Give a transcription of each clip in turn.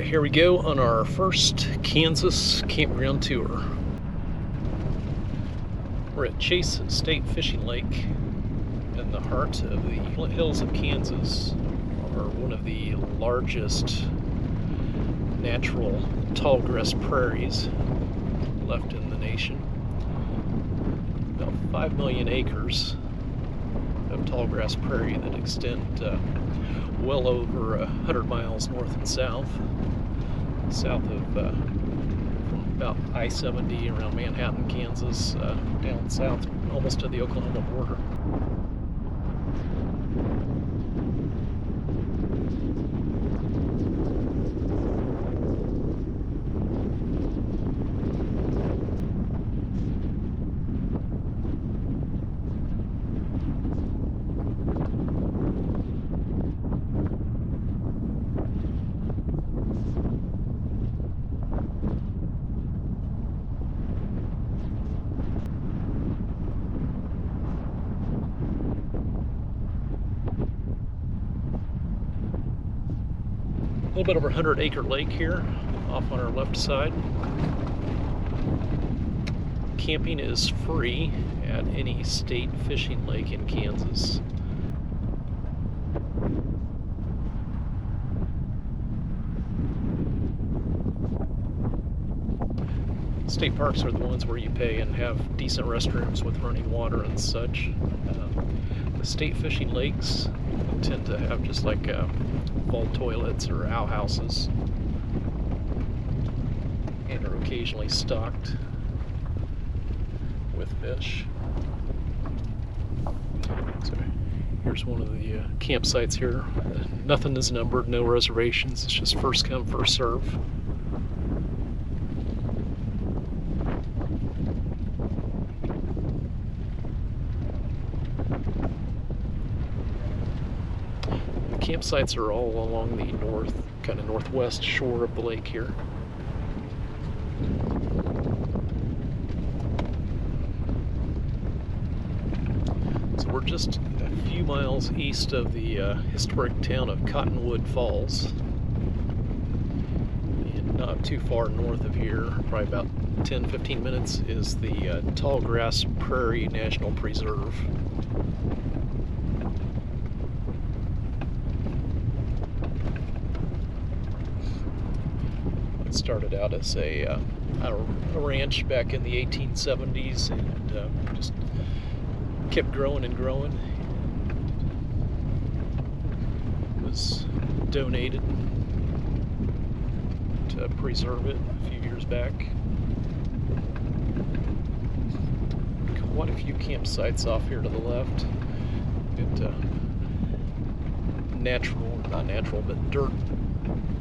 Here we go on our first Kansas campground tour. We're at Chase State Fishing Lake in the heart of the Flint Hills of Kansas, are one of the largest natural tallgrass prairies left in the nation. About 5 million acres of tallgrass prairie that extend well over 100 miles north and south of from about I-70 around Manhattan, Kansas, down south almost to the Oklahoma border. A little bit over 100-acre lake here off on our left side. Camping is free at any state fishing lake in Kansas. State parks are the ones where you pay and have decent restrooms with running water and such. The state fishing lakes tend to have just like vault toilets or outhouses, and are occasionally stocked with fish. So here's one of the campsites here. Nothing is numbered, no reservations. It's just first come, first serve. Campsites are all along the kind of northwest shore of the lake here. So we're just a few miles east of the historic town of Cottonwood Falls, and not too far north of here, probably about 10-15 minutes, is the Tallgrass Prairie National Preserve. Started out as a ranch back in the 1870s, and just kept growing and growing. It was donated to preserve it a few years back. Quite a few campsites off here to the left. Not natural, but dirt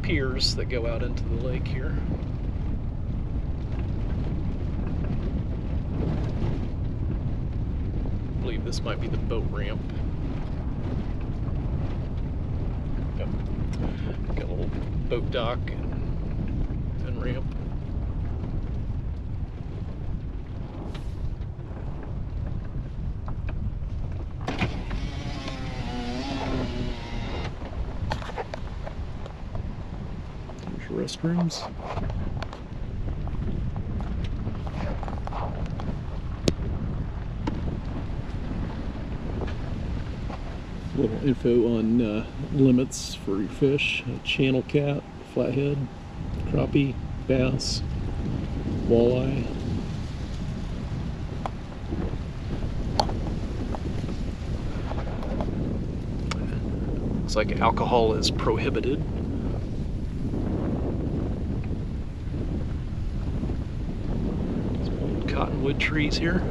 piers that go out into the lake here. I believe this might be the boat ramp. Yep. Got a little boat dock and ramp. Restrooms. A little info on limits for your fish: channel cat, flathead, crappie, bass, walleye. Looks like alcohol is prohibited. Cottonwood trees here.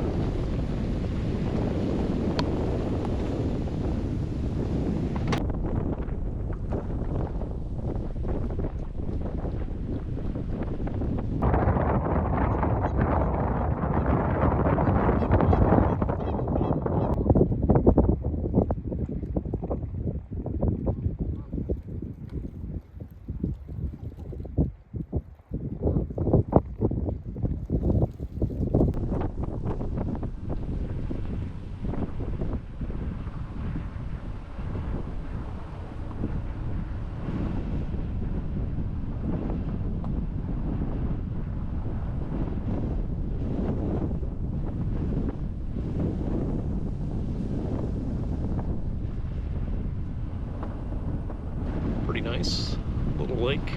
nice little lake.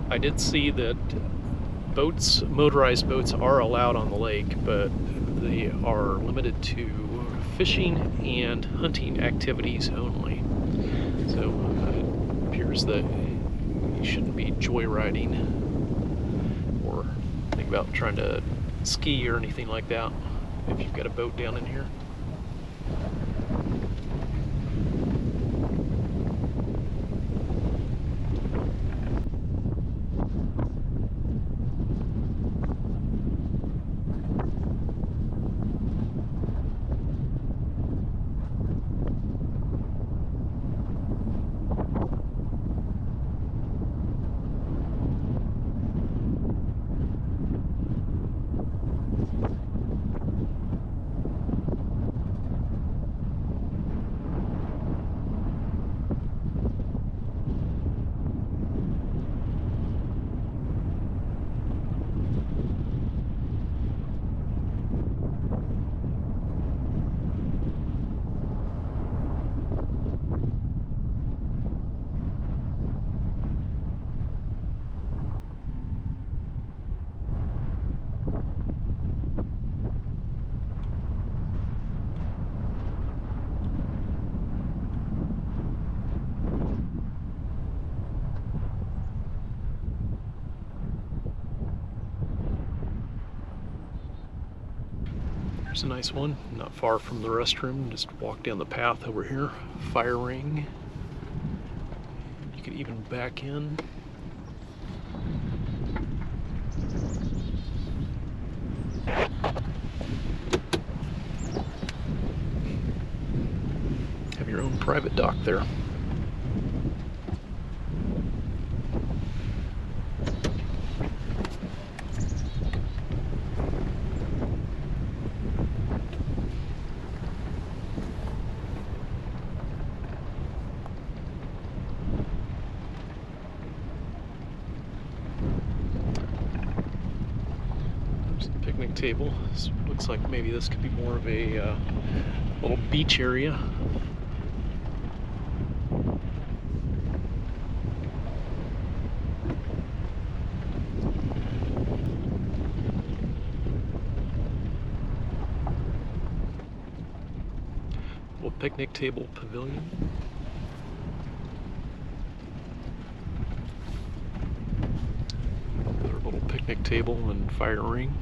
I did see that motorized boats are allowed on the lake, but they are limited to fishing and hunting activities only. So it appears that you shouldn't be joyriding or think about trying to ski or anything like that if you've got a boat down in here. There's a nice one, not far from the restroom. Just walk down the path over here. Fire ring. You could even back in. Have your own private dock there. Picnic table. This looks like maybe this could be more of a little beach area. Little picnic table pavilion. Another little picnic table and fire ring.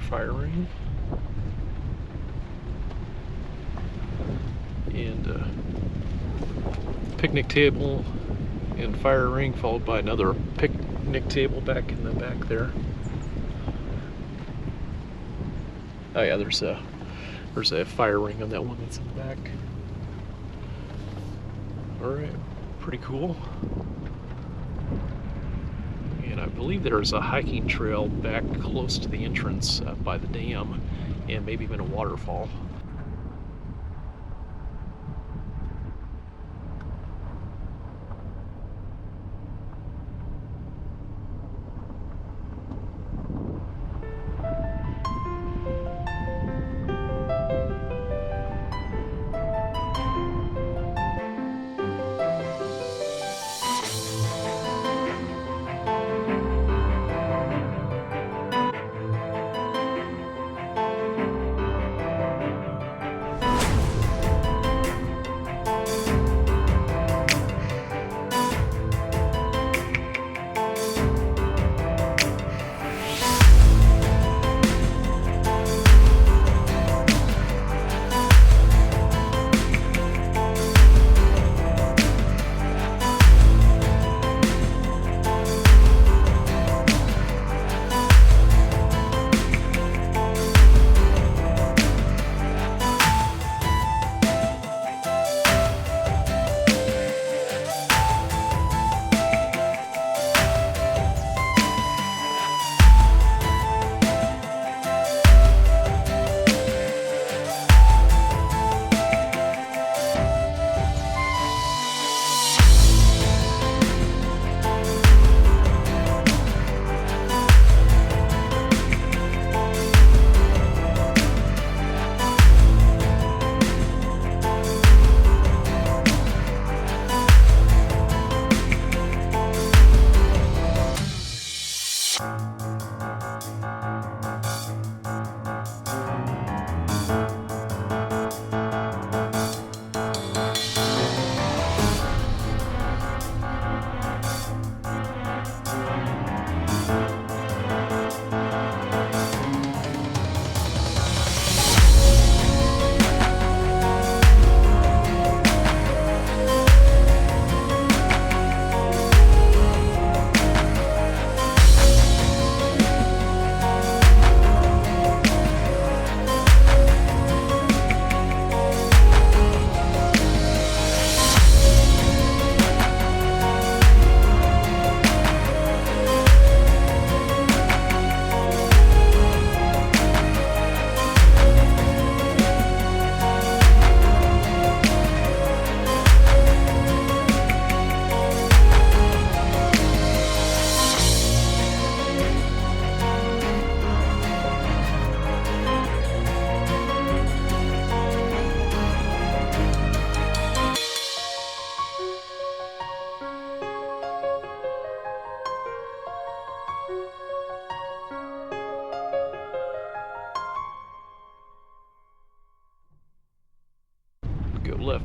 Fire ring and picnic table and fire ring, followed by another picnic table back in the back there. Oh yeah, there's a fire ring on that one that's in the back. All right, pretty cool. And I believe there's a hiking trail back close to the entrance by the dam, and maybe even a waterfall.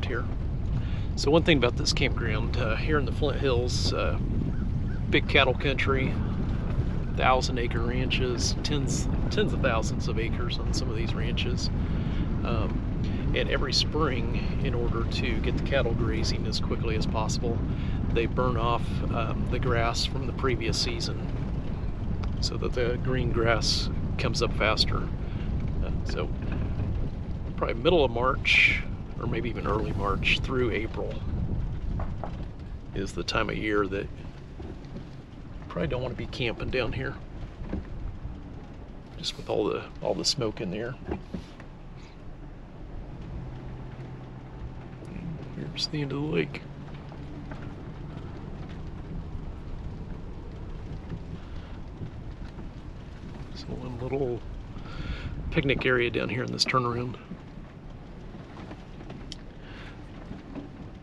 camped here. So one thing about this campground here in the Flint Hills, big cattle country, 1,000-acre ranches, tens of thousands of acres on some of these ranches. And every spring, in order to get the cattle grazing as quickly as possible, they burn off the grass from the previous season so that the green grass comes up faster. So probably middle of March, or maybe even early March through April, is the time of year that you probably don't want to be camping down here, just with all the smoke in the air. Here's the end of the lake. So one little picnic area down here in this turnaround.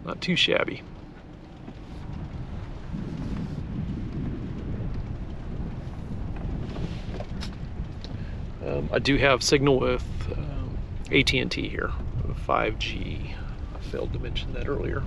Not too shabby. I do have signal with AT&T here, 5G. I failed to mention that earlier.